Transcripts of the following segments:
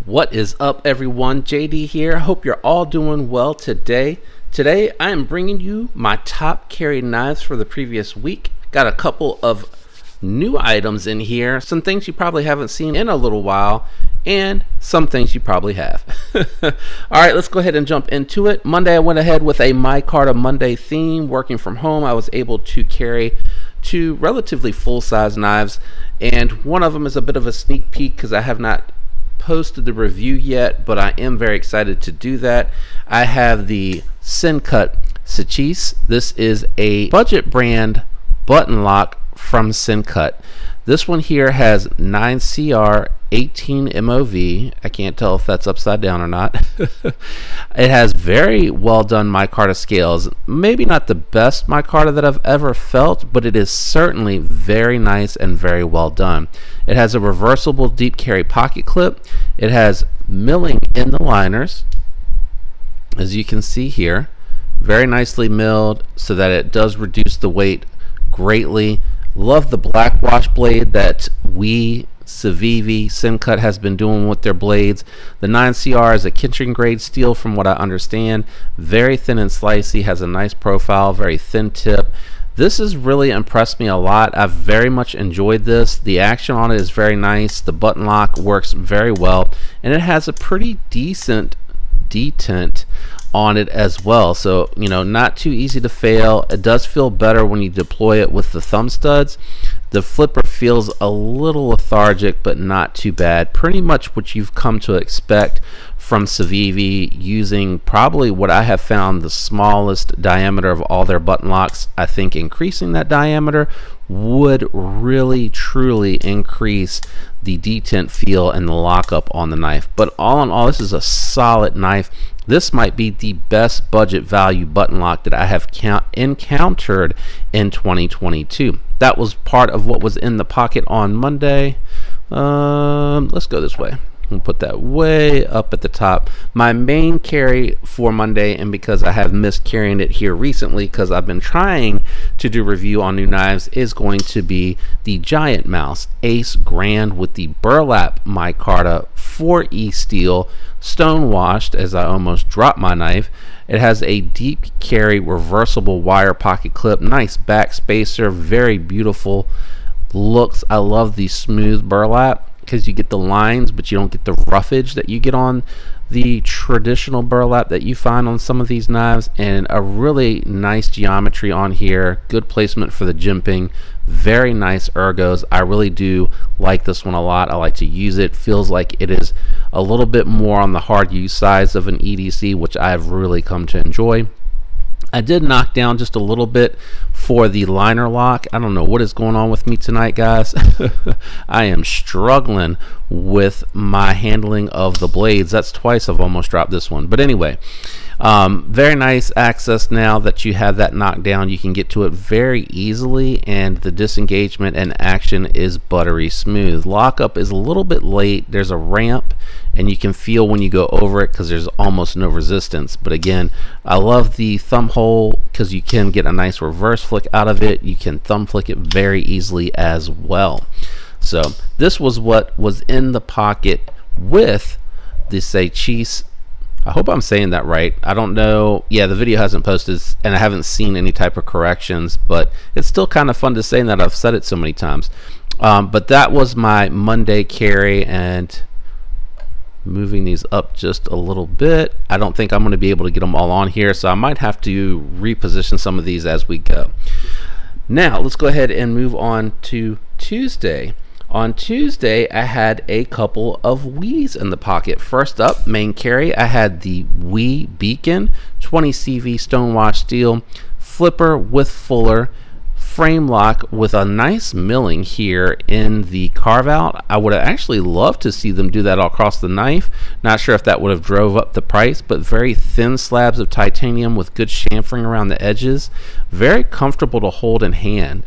What is up, everyone? JD here. Hope you're all doing well today. Today, I am bringing you my top carry knives for the previous week. Got a couple of new items in here, some things you probably haven't seen in a little while, and some things you probably have. All right, let's go ahead and jump into it. Monday, I went ahead with a micarta Monday theme. Working from home, I was able to carry two relatively full-size knives, and one of them is a bit of a sneak peek because I have not posted the review yet, but I am very excited to do that. I have the Simcut Sachis. This is a budget brand button lock from Simcut. This one here has 9CR 18 MOV. I can't tell if that's upside down or not. It has very well done micarta scales. Maybe not the best micarta that I've ever felt, but it is certainly very nice and very well done. It has a reversible deep carry pocket clip. It has milling in the liners, as you can see here. Very nicely milled so that it does reduce the weight greatly. Love the black wash blade that Simcut has been doing with their blades. The 9CR is a kitchen grade steel from what I understand. Very thin and slicey, has a nice profile, very thin tip. This has really impressed me a lot. I've very much enjoyed this. The action on it is very nice. The button lock works very well, and it has a pretty decent detent on it as well, so not too easy to fail. It does feel better when you deploy it with the thumb studs. The flipper feels a little lethargic, but not too bad. Pretty much what you've come to expect from Chavez, using probably what I have found the smallest diameter of all their button locks. I think increasing that diameter would really truly increase the detent feel and the lockup on the knife. But all in all, this is a solid knife. This might be the best budget value button lock that I have encountered in 2022. That was part of what was in the pocket on Monday. Let's go this way. We'll put that way up at the top. My main carry for Monday, and because I have missed carrying it here recently because I've been trying to do review on new knives, is going to be the Giant Mouse Ace Grand with the burlap micarta 4E steel, stone washed, as I almost dropped my knife. It has a deep carry reversible wire pocket clip, nice back spacer, very beautiful looks. I love the smooth burlap because you get the lines, but you don't get the roughage that you get on the traditional burlap that you find on some of these knives. And a really nice geometry on here, good placement for the jimping, very nice ergos. I really do like this one a lot. I like to use it. Feels like it is a little bit more on the hard use size of an EDC, which I've really come to enjoy. I did knock down just a little bit for the liner lock. I don't know what is going on with me tonight, guys. I am struggling with my handling of the blades. That's twice I've almost dropped this one. But anyway, very nice access now that you have that knocked down. You can get to it very easily, and the disengagement and action is buttery smooth. Lockup is a little bit late. There's a ramp, and you can feel when you go over it because there's almost no resistance. But again, I love the thumb hole because you can get a nice reverse flick out of it. You can thumb flick it very easily as well. So this was what was in the pocket with the Sachis. I hope I'm saying that right. I don't know. Yeah, the video hasn't posted and I haven't seen any type of corrections, but it's still kind of fun to say that I've said it so many times. But that was my Monday carry, and moving these up just a little bit. I don't think I'm going to be able to get them all on here, so I might have to reposition some of these as we go. Now, let's go ahead and move on to Tuesday. On Tuesday, I had a couple of WEIs in the pocket. First up, main carry, I had the WEI Beacon 20 CV stonewash steel flipper with fuller frame lock with a nice milling here in the carve out. I would have actually loved to see them do that all across the knife. Not sure if that would have drove up the price, but very thin slabs of titanium with good chamfering around the edges. Very comfortable to hold in hand.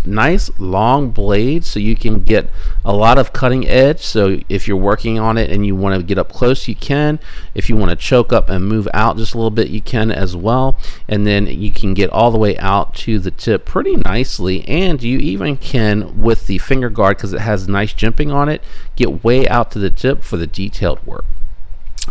Nice long blade so you can get a lot of cutting edge. So if you're working on it and you want to get up close, you can. If you want to choke up and move out just a little bit, you can as well. And then you can get all the way out to the tip. Pretty nicely, and you even can, with the finger guard, because it has nice jimping on it, get way out to the tip for the detailed work.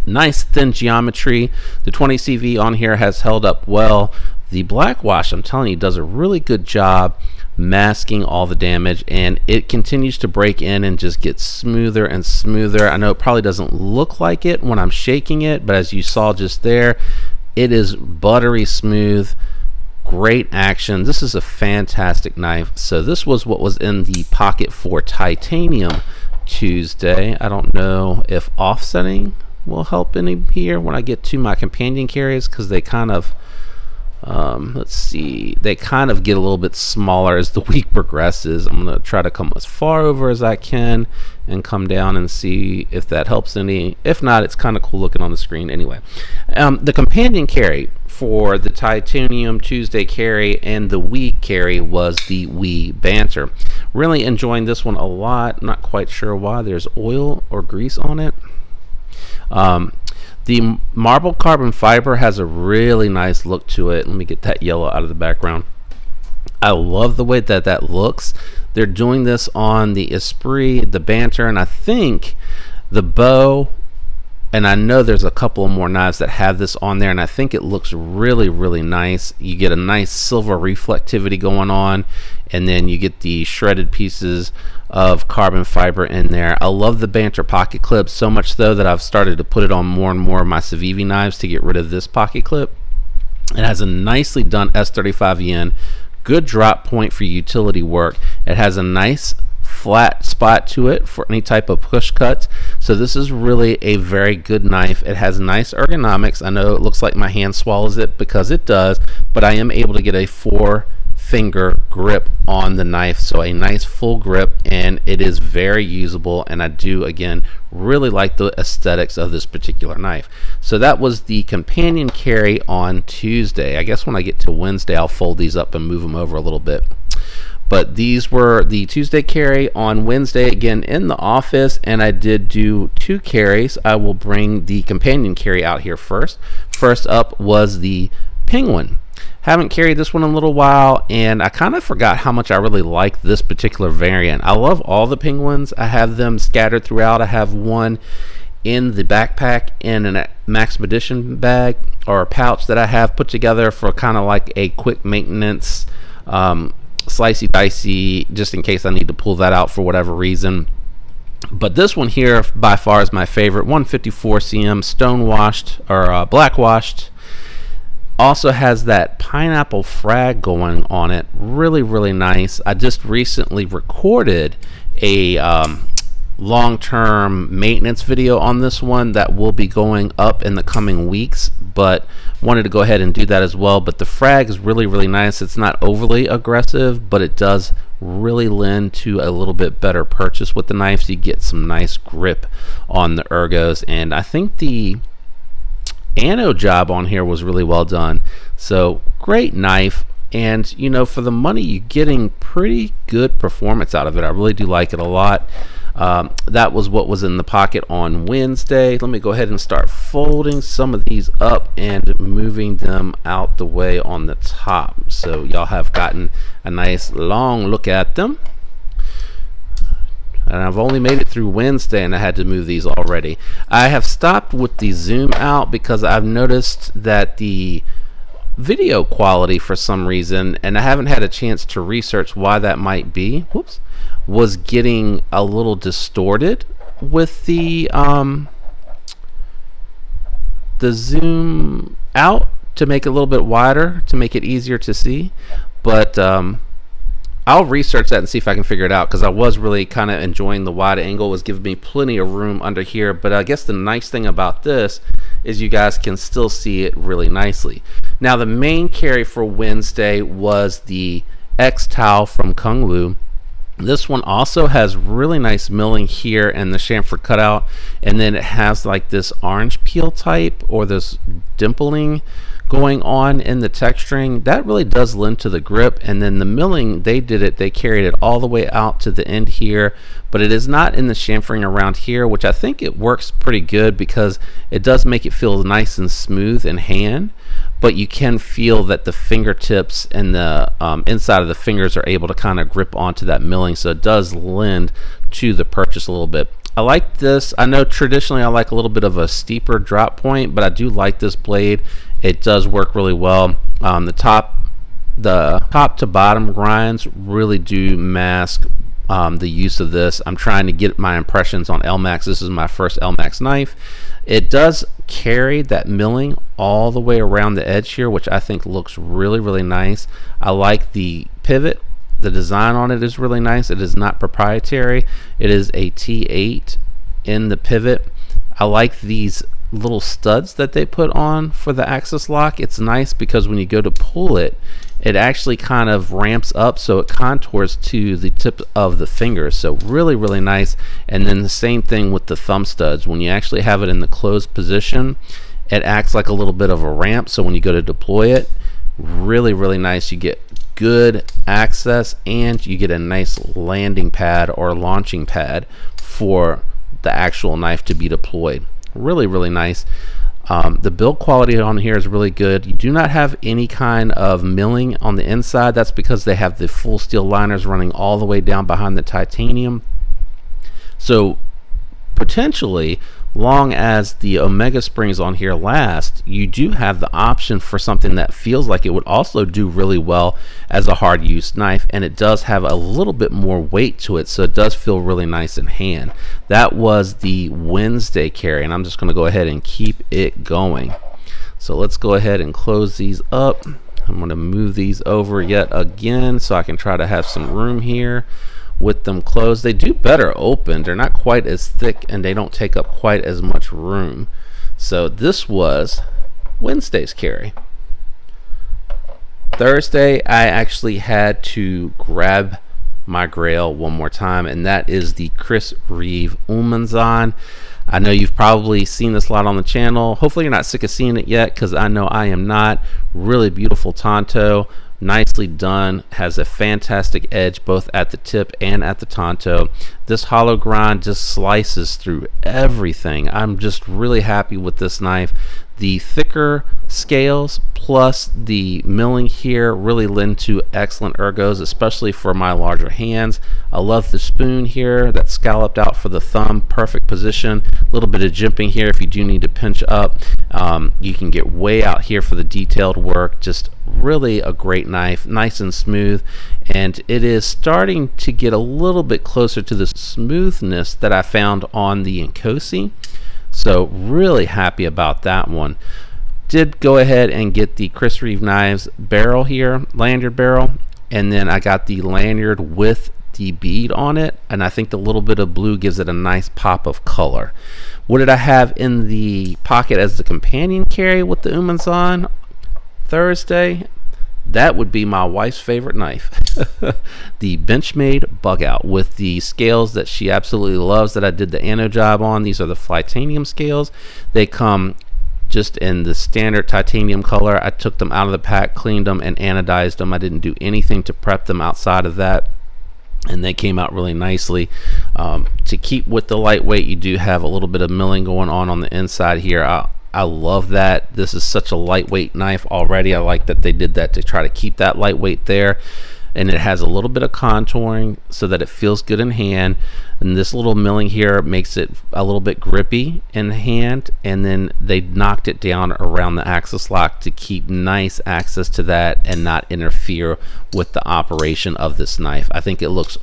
Nice thin geometry. The 20 CV on here has held up well. The black wash, I'm telling you, does a really good job masking all the damage, and it continues to break in and just get smoother and smoother. I know it probably doesn't look like it when I'm shaking it, but as you saw just there, it is buttery smooth. Great action. This is a fantastic knife. So this was what was in the pocket for Titanium Tuesday. I don't know if offsetting will help any here when I get to my companion carries, because they kind of let's see, they kind of get a little bit smaller as the week progresses. I'm going to try to come as far over as I can and come down and see if that helps any. If not, it's kind of cool looking on the screen anyway. The companion carry for the Titanium Tuesday carry and the WEI carry was the WEI Banter. Really enjoying this one a lot. Not quite sure why. There's oil or grease on it. The marble carbon fiber has a really nice look to it. Let me get that yellow out of the background. I love the way that that looks. They're doing this on the Esprit, the Banter, and I think the bow, and I know there's a couple more knives that have this on there, and I think it looks really, really nice. You get a nice silver reflectivity going on, and then you get the shredded pieces of carbon fiber in there. I love the Banter pocket clip, so much though that I've started to put it on more and more of my Civivi knives to get rid of this pocket clip. It has a nicely done S35 yen, good drop point for utility work. It has a nice flat spot to it for any type of push cuts. So this is really a very good knife. It has nice ergonomics. I know it looks like my hand swallows it, because it does, but I am able to get a 4-finger grip on the knife, so a nice full grip, and it is very usable, and I do again really like the aesthetics of this particular knife. So that was the companion carry on Tuesday. I guess when I get to Wednesday I'll fold these up and move them over a little bit. But these were the Tuesday carry. On Wednesday, again in the office, and I did do 2 carries. I will bring the companion carry out here first. First up was the Penguin. Haven't carried this one in a little while, and I kind of forgot how much I really like this particular variant. I love all the Penguins. I have them scattered throughout. I have one in the backpack in an Maxpedition bag or a pouch that I have put together for kind of like a quick maintenance slicey dicey, just in case I need to pull that out for whatever reason. But this one here by far is my favorite. 154 cm, stone washed or black washed. Also has that pineapple frag going on it. Really, really nice. I just recently recorded a long-term maintenance video on this one that will be going up in the coming weeks, but wanted to go ahead and do that as well. But the frag is really, really nice. It's not overly aggressive, but it does really lend to a little bit better purchase with the knife, so you get some nice grip on the ergos. And I think the anode job on here was really well done. So great knife, and you know, for the money you're getting pretty good performance out of it. I really do like it a lot. That was what was in the pocket on Wednesday. Let me go ahead and start folding some of these up and moving them out the way on the top, so y'all have gotten a nice long look at them. And I've only made it through Wednesday, and I had to move these already. I have stopped with the zoom out because I've noticed that the video quality, for some reason, and I haven't had a chance to research why that might be, whoops, was getting a little distorted with the zoom out to make it a little bit wider to make it easier to see. But I'll research that and see if I can figure it out, because I was really kind of enjoying the wide angle. It was giving me plenty of room under here. But I guess the nice thing about this is you guys can still see it really nicely. Now the main carry for Wednesday was the X Tau from Kung Lu. This one also has really nice milling here and the chamfer cutout, and then it has like this orange peel type or this dimpling going on in the texturing, that really does lend to the grip. And then the milling, they carried it all the way out to the end here, but it is not in the chamfering around here, which I think it works pretty good because it does make it feel nice and smooth in hand, but you can feel that the fingertips and the inside of the fingers are able to kind of grip onto that milling, so it does lend to the purchase a little bit. I like this. I know traditionally I like a little bit of a steeper drop point, but I do like this blade. It does work really well. The top to bottom grinds really do mask the use of this. I'm trying to get my impressions on LMAX. This is my first LMAX knife. It does carry that milling all the way around the edge here, which I think looks really, really nice. I like the pivot. The design on it is really nice. It is not proprietary. It is a T8 in the pivot. I like these little studs that they put on for the axis lock. It's nice because when you go to pull it, it actually kind of ramps up so it contours to the tip of the fingers. So really, really nice. And then the same thing with the thumb studs. When you actually have it in the closed position, it acts like a little bit of a ramp. So when you go to deploy it, really, really nice. You get good access and you get a nice landing pad or launching pad for the actual knife to be deployed. Really, really nice. The build quality on here is really good. You do not have any kind of milling on the inside. That's because they have the full steel liners running all the way down behind the titanium. So potentially, long as the Omega springs on here last, you do have the option for something that feels like it would also do really well as a hard use knife, and it does have a little bit more weight to it, so it does feel really nice in hand. That was the Wednesday carry, and I'm just going to go ahead and keep it going. So let's go ahead and close these up. I'm going to move these over yet again so I can try to have some room here with them closed. They do better open. They're not quite as thick and they don't take up quite as much room. So this was Wednesday's carry. Thursday, I actually had to grab my grail one more time, and that is the Chris Reeve Umenzahn. I know you've probably seen this a lot on the channel. Hopefully you're not sick of seeing it yet, because I know I am not. Really beautiful tanto, nicely done, has a fantastic edge both at the tip and at the tanto. This hollow grind just slices through everything. I'm just really happy with this knife. The thicker scales plus the milling here really lend to excellent ergos, especially for my larger hands. I love the spoon here that's scalloped out for the thumb, perfect position. A little bit of jimping here if you do need to pinch up. You can get way out here for the detailed work. Just really a great knife, nice and smooth, and it is starting to get a little bit closer to the smoothness that I found on the Nkosi. So really happy about that one. Did go ahead and get the Chris Reeve Knives barrel here, lanyard barrel, and then I got the lanyard with the bead on it, and I think the little bit of blue gives it a nice pop of color. What did I have in the pocket as the companion carry with the Umenzahn Thursday? That would be my wife's favorite knife. The Benchmade bug out with the scales that she absolutely loves that I did the anno job on. These are the Flytanium scales. They come just in the standard titanium color. I took them out of the pack, cleaned them, and anodized them. I didn't do anything to prep them outside of that, and they came out really nicely. To keep with the lightweight, you do have a little bit of milling going on the inside here. I love that. This is such a lightweight knife already. I like that they did that to try to keep that lightweight there. And it has a little bit of contouring so that it feels good in hand. And this little milling here makes it a little bit grippy in hand. And then they knocked it down around the axis lock to keep nice access to that and not interfere with the operation of this knife. I think it looks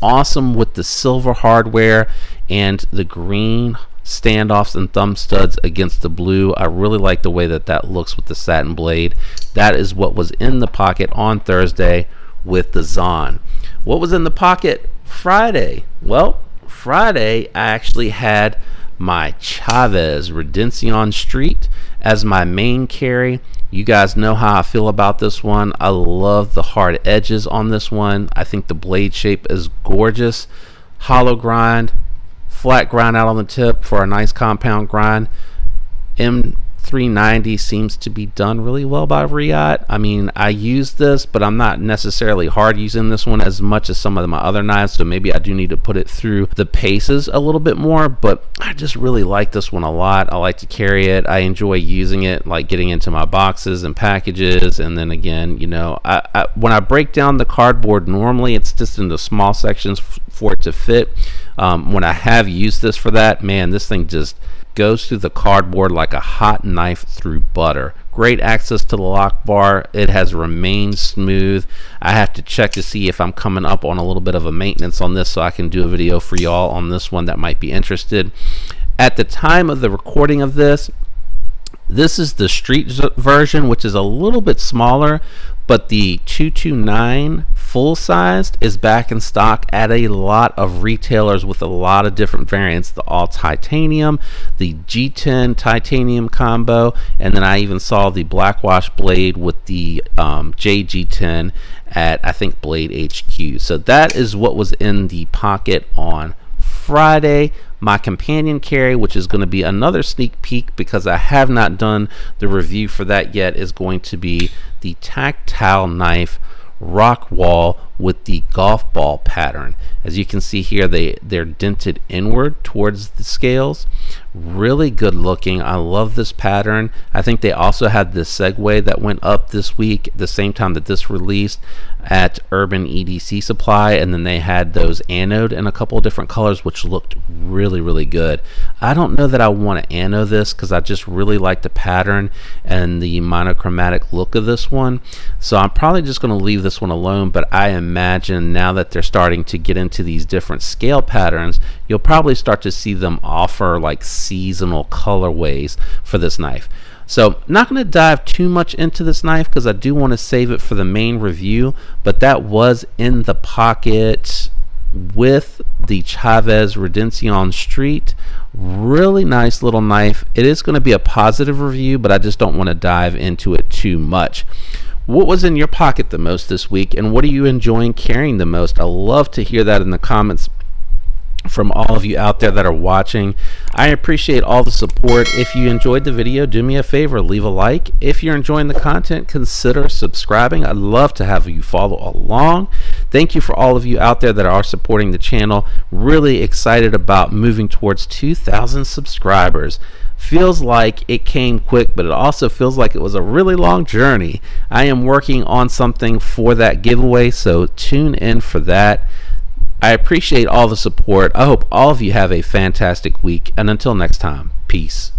awesome with the silver hardware and the green standoffs and thumb studs against the blue. I really like the way that that looks with the satin blade. That is what was in the pocket on Thursday with the Zahn. What was in the pocket Friday? Well, Friday I actually had my Chavez Redemption Street as my main carry. You guys know how I feel about this one. I love the hard edges on this one. I think the blade shape is gorgeous. Hollow grind, flat grind out on the tip for a nice compound grind. M3 390 seems to be done really well by WEI. I mean, I use this, but I'm not necessarily hard using this one as much as some of my other knives, so maybe I do need to put it through the paces a little bit more, but I just really like this one a lot. I like to carry it. I enjoy using it, like getting into my boxes and packages, and then again, you know, when I break down the cardboard, normally it's just into small sections for it to fit. When I have used this for that, man, this thing just goes through the cardboard like a hot knife through butter. Great access to the lock bar. It has remained smooth. I have to check to see if I'm coming up on a little bit of a maintenance on this, so I can do a video for y'all on this one that might be interested. At the time of the recording of this is the street version, which is a little bit smaller, but the 229 full sized is back in stock at a lot of retailers with a lot of different variants. The all titanium, the G10 titanium combo, and then I even saw the blackwash blade with the JG10 at, I think, Blade HQ. So that is what was in the pocket on Friday. My companion carry, which is going to be another sneak peek because I have not done the review for that yet, is going to be the tactile knife Rockwall with the golf ball pattern. As you can see here, they're dented inward towards the scales. Really good looking. I love this pattern. I think they also had this Segway that went up this week at the same time that this released at Urban EDC Supply, and then they had those anode in a couple of different colors, which looked really good. I don't know that I want to anode this because I just really like the pattern and the monochromatic look of this one, so I'm probably just going to leave this one alone. But I imagine now that they're starting to get into these different scale patterns, you'll probably start to see them offer like seasonal colorways for this knife. So not going to dive too much into this knife because I do want to save it for the main review, but that was in the pocket with the Chavez Redemption Street. Really nice little knife. It is going to be a positive review, but I just don't want to dive into it too much. What was in your pocket the most this week, and what are you enjoying carrying the most? I love to hear that in the comments from all of you out there that are watching. I appreciate all the support. If you enjoyed the video, do me a favor, leave a like. If you're enjoying the content, consider subscribing. I'd love to have you follow along. Thank you for all of you out there that are supporting the channel. Really excited about moving towards 2,000 subscribers. Feels like it came quick, but it also feels like it was a really long journey. I am working on something for that giveaway, so tune in for that. I appreciate all the support. I hope all of you have a fantastic week, and until next time, peace.